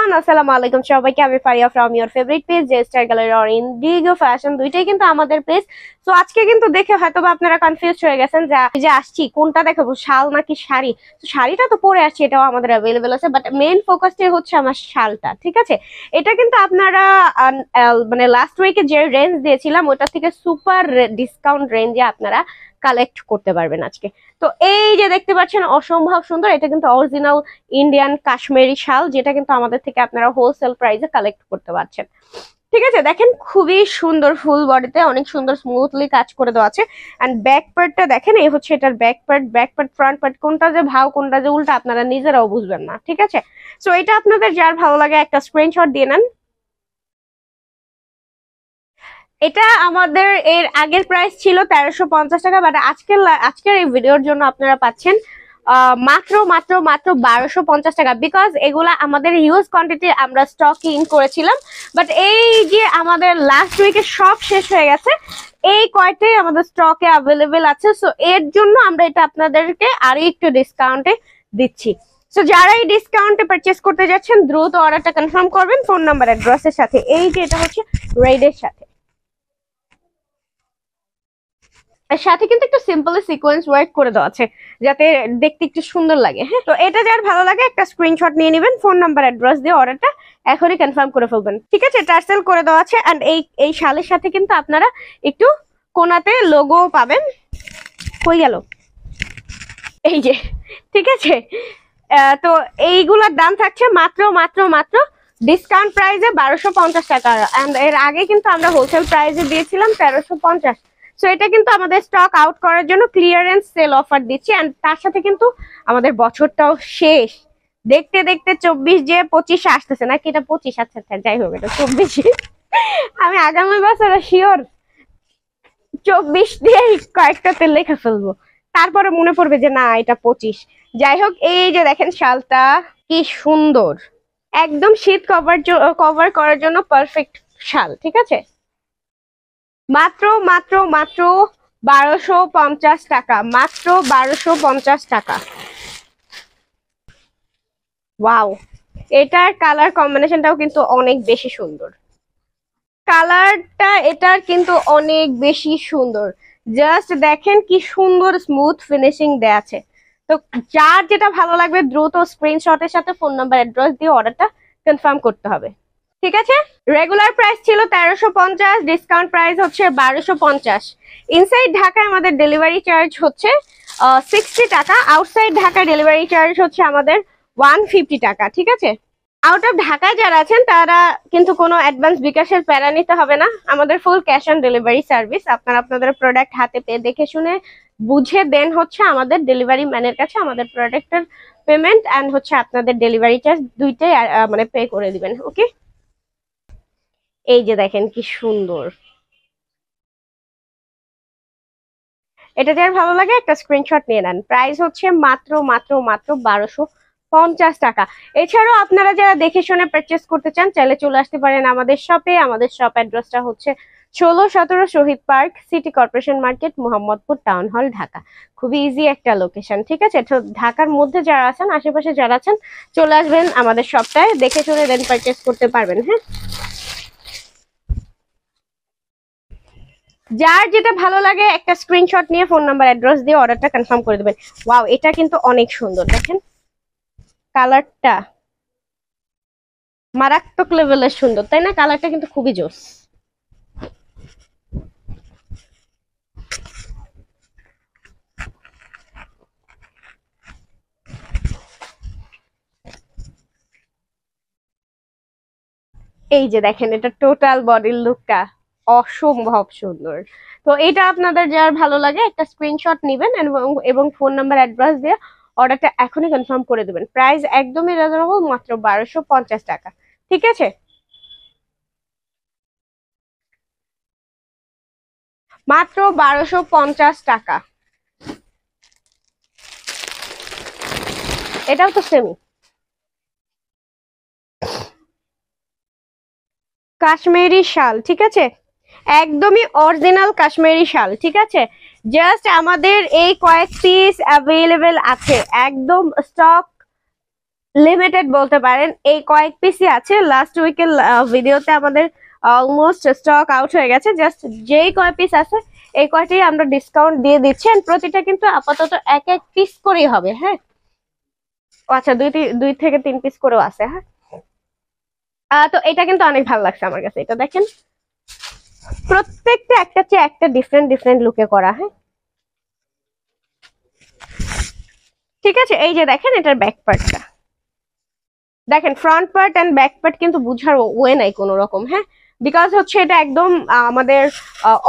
Everyone, আসসালামু আলাইকুম সবাইকে। আমি Faria from your favourite page J star gallery or Indigo fashion, দুইটাই কিন্তু আমাদের পেজ। তো আজকে কিন্তু দেখে হয়তোবা আপনারা কনফিউজ হয়ে গেছেন যে আসছি কোনটা দেখাবো, শাল নাকি শাড়ি। তো শাড়িটা তো পরে আসছি, এটাও আমাদের অ্যাভেলেবেল আছে, বাট মেইন ফোকাসটাই হচ্ছে আমার শালটা। ঠিক আছে, এটা কিন্তু আপনারা মানে লাস্ট উইকে যে রেঞ্জ দিয়েছিলাম ওটা থেকে সুপার ডিসকাউন্ট রেঞ্জে আপনারা কালেক্ট করতে পারবেন আজকে। তো এই যে দেখতে পাচ্ছেন অসম্ভব সুন্দর, এটা কিন্তু অরিজিনাল ইন্ডিয়ান কাশ্মীরি শাল, যেটা কিন্তু আমাদের থেকে আপনারা হোলসেল প্রাইসে কালেক্ট করতে পারছেন। ঠিক আছে, দেখেন খুবই সুন্দর, ফুল বডিতে অনেক সুন্দর স্মুথলি কাজ করে দেওয়া আছে। এন্ড ব্যাক পার্টটা দেখেন, এই হচ্ছে এটার ব্যাক পার্ট ফ্রন্ট পার্ট, কোনটা যে ভাও কোনটা যে উল্টা আপনারা নিজেরাও বুঝবেন না। ঠিক আছে, সো এটা আপনাদের যার ভালো লাগে একটা স্ক্রিনশট দিয়ে নেন। এটা আমাদের এর আগের প্রাইস ছিল 1350 টাকা, বাট আজকের এই ভিডিওর জন্য আপনারা পাচ্ছেন মাত্র মাত্র মাত্র 1250 টাকা, বিকজ এগুলা আমাদের হিউজ কোয়ান্টিটি আমরা স্টক ইন করেছিলাম, বাট এই যে আমাদের লাস্ট উইকে সব শেষ হয়ে গেছে, এই কয়টাই আমাদের স্টকে অ্যাভেলেবেল আছে। সো এর জন্য আমরা এটা আপনাদেরকে আরো একটু ডিসকাউন্টে দিচ্ছি। সো যারা এই ডিসকাউন্টে পারচেস করতে যাচ্ছেন দ্রুত অর্ডারটা কনফার্ম করবেন ফোন নাম্বার অ্যাড্রেসের সাথে। এই যে এটা হচ্ছে রেডের সাথে, এর সাথে কিন্তু একটু সিম্পলি সিকোয়েন্স ওয়ার্ক করে দেওয়া আছে যাতে দেখতে একটু সুন্দর লাগে। হ্যাঁ, তো এটা যার ভালো লাগে একটা স্ক্রিনশট নিয়ে নেবেন, ফোন নাম্বার অ্যাড্রেস দিয়ে অর্ডারটা এখনই কনফার্ম করে ফেলবেন। ঠিক আছে, টার্সেল করে দেওয়া আছে। এন্ড এই শালের সাথে কিন্তু আপনারা একটু কোনাতে লোগো পাবেন। কই গেল, এই যে। ঠিক আছে, তো এইগুলোর দাম থাকছে মাত্র মাত্র মাত্র ডিসকাউন্ট প্রাইসে 1250 টাকা। এন্ড এর আগে কিন্তু আমরা হোলসেল প্রাইসে দিয়েছিলাম 1350। সো এটা কিন্তু আমাদের স্টক আউট করার জন্য ক্লিয়ারেন্স সেল অফার দিচ্ছি। এন্ড তার সাথে কিন্তু আমাদের বছরটাও শেষ, দেখতে দেখতে 24 যে 25 আসতেছে, নাকি এটা 25? আচ্ছা আচ্ছা, যাই হোক, এটা 24। আমি আগামী বছর শিওর 24 দিয়ে কয়েকটাতে লেখা ফেলবো, তারপরে মনে পড়বে যে না এটা 25। যাই হোক, এই যে দেখেন শালটা কি সুন্দর, একদম শীত কভার করার জন্য পারফেক্ট শাল। ঠিক আছে, মাত্র মাত্র মাত্র 1250 টাকা, মাত্র 1250 টাকা। ওয়াও, এটার কালার কম্বিনেশনটাও কিন্তু অনেক বেশি সুন্দর, কালারটা এটার কিন্তু অনেক বেশি সুন্দর। জাস্ট দেখেন কি সুন্দর স্মুথ ফিনিশিং দেয়া আছে। তো যার যেটা ভালো লাগবে দ্রুত স্ক্রিনশটের সাথে ফোন নাম্বার অ্যাড্রেস দিয়ে অর্ডারটা কনফার্ম করতে হবে। ঠিক আছে, রেগুলার প্রাইস ছিল 1350, ডিসকাউন্ট প্রাইস হচ্ছে 1250। ইনসাইড ঢাকায় আমাদের ডেলিভারি চার্জ হচ্ছে 60 টাকা, আউটসাইড ঢাকা ডেলিভারি চার্জ হচ্ছে আমাদের 150 টাকা। ঠিক আছে, আউট অফ ঢাকায় যারা আছেন তারা কিন্তু কোনো অ্যাডভান্স বিকাশের প্যারা নিতে হবে না, আমাদের full cash on delivery service. আপনারা আপনাদের প্রোডাক্ট হাতে পেয়ে দেখে শুনে বুঝে দেন হচ্ছে আমাদের ডেলিভারি ম্যানের কাছে আমাদের প্রোডাক্টের পেমেন্ট এন্ড হচ্ছে আপনাদের ডেলিভারি চার্জ দুইটাই মানে পে করে দিবেন। ওকে, এই যে দেখেন কি সুন্দর, এটা যার ভালো লাগে একটা স্ক্রিনশট নিয়ে নেন। প্রাইস হচ্ছে মাত্র মাত্র মাত্র 1250 টাকা। এছাড়াও আপনারা যারা দেখে শুনে পারচেস করতে চান চাইলে চলে আসতে পারেন আমাদের শপে। আমাদের শপ অ্যাড্রেসটা হচ্ছে 16-17 Shahid park, city corporation market, Mohammadpur town hall, Dhaka. খুবই ইজি একটা লোকেশন। ঠিক আছে, তো ঢাকার মধ্যে যারা আছেন, আশেপাশে যারা আছেন, চলে আসবেন আমাদের শপটায়, দেখে শুনে দেন পারচেস করতে পারবেন। হ্যাঁ, যার যেটা ভালো লাগে একটা স্ক্রিনশট নিয়ে ফোন নাম্বার অ্যাড্রেস দিয়ে অর্ডারটা কনফার্ম করে দেবেন। ওয়াও, এটা কিন্তু অনেক সুন্দর, দেখেন কালারটা মারাত্মক লেভেলের সুন্দর, তাই না? কালারটা কিন্তু খুবই জোস। এই যে দেখেন, এটা টোটাল বডির লুকটা অসম্ভব সুন্দর। তো এটা আপনাদের যার ভালো লাগে একটা স্ক্রিনশট নেবেন এবং ফোন নাম্বার অ্যাড্রেস দিয়ে অর্ডারটা এখনই কনফার্ম করে দেবেন। প্রাইস একদমই রিজনেবল, মাত্র 1250 টাকা। ঠিক আছে, মাত্র 1250 টাকা। এটাও তো সেমি কাশ্মীরি শাল। ঠিক আছে, একদমই অরিজিনাল কাশ্মীরি শাল। ঠিক আছে, জাস্ট আমাদের এই কয়েক পিস অ্যাভেলেবেল আছে, একদম স্টক লিমিটেড বলতে পারেন, এই কয়েক পিসই আছে। লাস্ট উইকের ভিডিওতে আমাদের অলমোস্ট স্টক আউট হয়ে গেছে। জাস্ট যেই কয় পিস আছে এই কয়টাই আমরা ডিসকাউন্ট দিয়ে দিচ্ছি। প্রতিটা কিন্তু আপাতত এক এক পিস করেই হবে। হ্যাঁ, আচ্ছা, দুই থেকে 3 পিস করেও আছে। হ্যাঁ, তো এটা কিন্তু অনেক ভালো লাগছে আমার কাছে। এটা দেখেন, প্রত্যেকটা একটা চেয়ে একটা ডিফারেন্ট ডিফারেন্ট লুকে করা। হ্যাঁ, ঠিক আছে। এই যে দেখেন, এটার ব্যাক পার্টটা দেখেন, front part and back part কিন্তু বুঝার ওয়ে নাই কোনো রকম। হ্যাঁ, বিকজ হচ্ছে এটা একদম আমাদের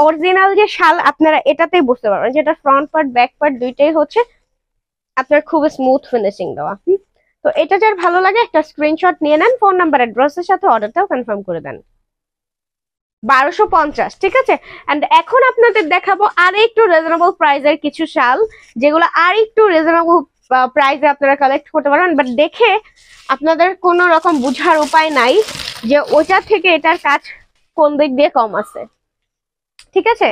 অরিজিনাল যে শাল, আপনারা এটাতেই বুঝতে পারবেন যে এটা ফ্রন্ট পার্ট ব্যাক পার্ট দুইটাই হচ্ছে আপনার খুব স্মুথ ফিনিশিং দেওয়া। তো এটা যার ভালো লাগে একটা স্ক্রিনশট নিয়ে নেন, ফোন নাম্বার অ্যাড্রেসের সাথে অর্ডারটাও কনফার্ম করে দেন। 1250, ঠিক আছে। এন্ড এখন আপনাদের দেখাবো আর একটু রিজনেবল প্রাইসের কিছু শাল, যেগুলো আর একটু রিজনেবল প্রাইসে আপনারা কালেক্ট করতে পারবেন। বাট দেখে আপনাদের কোনো রকম বুঝার উপায় নাই যে ওটা থেকে এটার কাজ কোন দিক দিয়ে কম আছে, ঠিক আছে,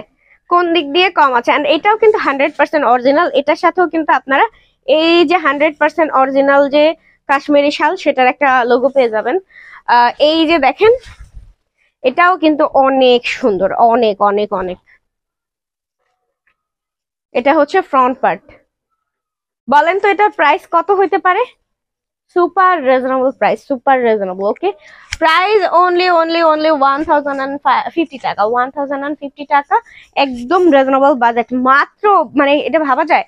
কোন দিক দিয়ে কম আছে। এন্ড এটাও কিন্তু 100% অরিজিনাল। এটার সাথেও কিন্তু আপনারা এই যে 100% অরিজিনাল যে কাশ্মীরি শাল, সেটার একটা লোগো পেয়ে যাবেন। এই যে দেখেন, এটাও কিন্তু অনেক সুন্দর, অনেক অনেক অনেক। এটা হচ্ছে ফ্রন্ট পার্ট। বলেন তো এটার প্রাইস কত হইতে পারে? Super reasonable price, super reasonable. Okay, price only 1050 টাকা, 1050 টাকা, একদম রিজনেবল বাজেট। মাত্র, মানে এটা ভাবা যায়,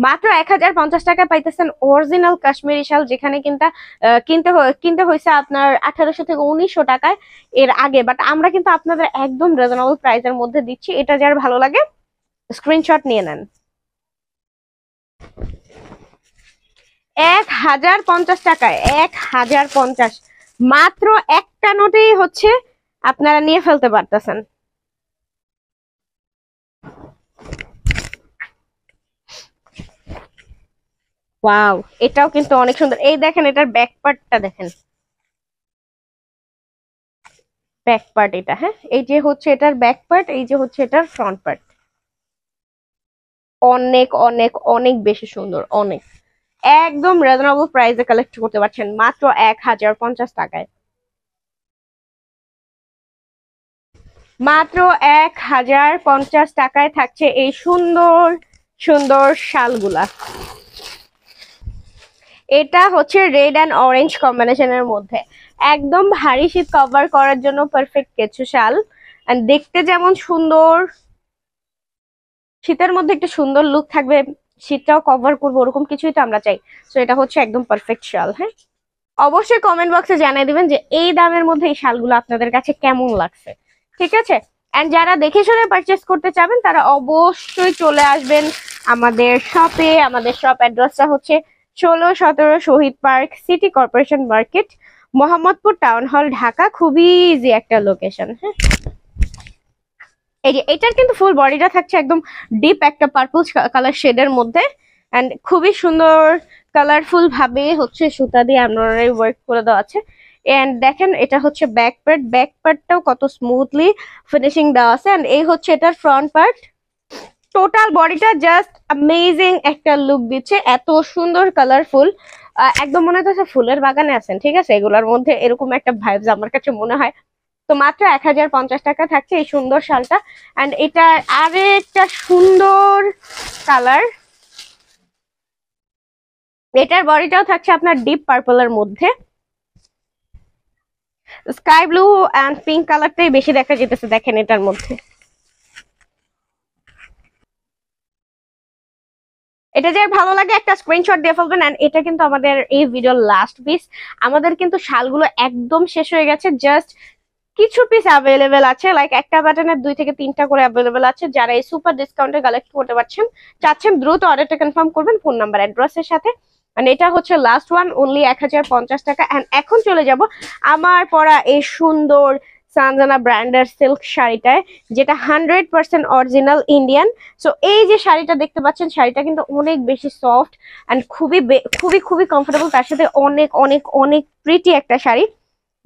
মাত্র 1050 টাকায় পাইতেছেন অরিজিনাল কাশ্মীরি শাল, যেখানে কিনতে হয়েছে আপনার 1800 থেকে 1900 টাকায় এর আগে। বাট আমরা কিন্তু আপনাদের একদম রিজনেবল প্রাইসের মধ্যে দিচ্ছি। এটা যার ভালো লাগে স্ক্রিনশট নিয়ে নেন। 1050 টাকায়, 1050, মাত্র একটা নোটেই হচ্ছে আপনারা নিয়ে ফেলতে পারতেছেন। ওয়াও, এটাও কিন্তু অনেক সুন্দর। এই দেখেন, এটার ব্যাক পার্টটা দেখেন, ব্যাক পার্ট এটা। হ্যাঁ, এই যে হচ্ছে এটার ব্যাক পার্ট, এই যে হচ্ছে এটার ফ্রন্ট পার্ট। অনেক অনেক অনেক বেশি সুন্দর, অনেক। একদম রিজনেবল প্রাইসে কালেক্ট করতে পারছেন মাত্র 1050 টাকায়। মাত্র 1050 টাকায় থাকছে এই সুন্দর সুন্দর শালগুলা। এটা হচ্ছে রেড অ্যান্ড অরেঞ্জ কম্বিনেশনের মধ্যে, একদম ভারী শীত কভার করার জন্য পারফেক্ট কিছু শাল। এন্ড দেখতে যেমন সুন্দর, শীতের মধ্যে একটা সুন্দর লুক থাকবে, শীতটাও কভার করবো, ওরকম কিছুই তো আমরা চাই। তো এটা হচ্ছে একদম পারফেক্ট শাল। হ্যাঁ, অবশ্যই কমেন্ট বক্সে জানিয়ে দিবেন যে এই দামের মধ্যে এই শালগুলো আপনাদের কাছে কেমন লাগছে, ঠিক আছে। এন্ড যারা দেখে শুনে পারচেস করতে চাবেন তারা অবশ্যই চলে আসবেন আমাদের শপে। আমাদের শপ অ্যাড্রেসটা হচ্ছে 16-17 Shahid park, city corporation market, Mohammadpur town hall, Dhaka. খুবই ইজি একটা লোকেশন। হ্যাঁ, এই যে এটার কিন্তু ফুল বডিটা থাকছে একদম ডিপ একটা পার্পল কালার শেডের মধ্যে। এন্ড খুবই সুন্দর কালারফুল ভাবে হচ্ছে সুতা দিয়ে এমব্রয়ডারি ওয়ার্ক করে দেওয়া আছে। এন্ড দেখেন, এটা হচ্ছে ব্যাক পার্ট, ব্যাক পার্টটাও কত স্মুথলি ফিনিশিং দেওয়া আছে। এন্ড এই হচ্ছে এটার ফ্রন্ট পার্ট। টোটাল বডিটা জাস্ট অ্যামেজিং একটা লুক দিচ্ছে, এত সুন্দর কালারফুল, একদম মনে হচ্ছে ফুলের বাগানে আছেন, ঠিক আছে। এগুলোর মধ্যে এরকম একটা ভাইবস আমার কাছে মনে হয়। তো মাত্র 1050 টাকা থাকছে এই সুন্দর শালটা। এন্ড এটা আরেকটা সুন্দর কালার, এটার বডিটাও থাকছে আপনার ডিপ পার্পলের মধ্যে। স্কাই ব্লু এন্ড পিঙ্ক কালারটাই বেশি দেখা যেতেছে দেখেন এটার মধ্যে। এটা যে ভালো লাগে একটা স্ক্রিনশট দিয়ে ফেলবেন। এন্ড এটা কিন্তু আমাদের এই ভিডিওর লাস্ট পিস। আমাদের কিন্তু শালগুলো একদম শেষ হয়ে গেছে, জাস্ট কিছু পিস অ্যাভেলেবেল আছে, লাইক একটা বাটনের 2 থেকে 3টা করে অ্যাভেলেবেল আছে। যারা এই সুপার ডিসকাউন্টে কালেক্ট করতে চাচ্ছেন দ্রুত অর্ডারটা কনফার্ম করবেন ফোন নাম্বার অ্যাড্রেসের সাথে। মানে এটা হচ্ছে লাস্ট ওয়ান, অনলি 1050 টাকা। এন্ড এখন চলে যাব আমার পরা এই সুন্দর সানজানা ব্র্যান্ডের সিল্ক শাড়িটায়, যেটা 100% অরিজিনাল ইন্ডিয়ান। সো এই যে শাড়িটা দেখতে পাচ্ছেন, শাড়িটা কিন্তু অনেক বেশি সফট এন্ড খুবই খুবই খুবই কমফোর্টেবল, তার সাথে অনেক অনেক অনেক প্রিটি একটা শাড়ি,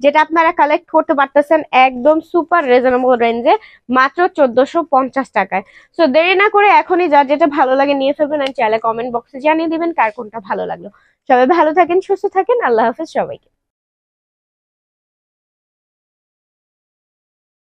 যেটা আপনারা কালেক্ট করতে পারতেছেন একদম সুপার রিজনেবল রেঞ্জে মাত্র 1450 টাকায়। সো দেরি না করে এখনই যা যেটা ভালো লাগে নিয়ে ফেলবেন। আর চাইলে কমেন্ট বক্সে জানিয়ে দিবেন কার কোনটা ভালো লাগলো। সবাই ভালো থাকেন, সুস্থ থাকেন। আল্লাহ হাফেজ সবাইকে।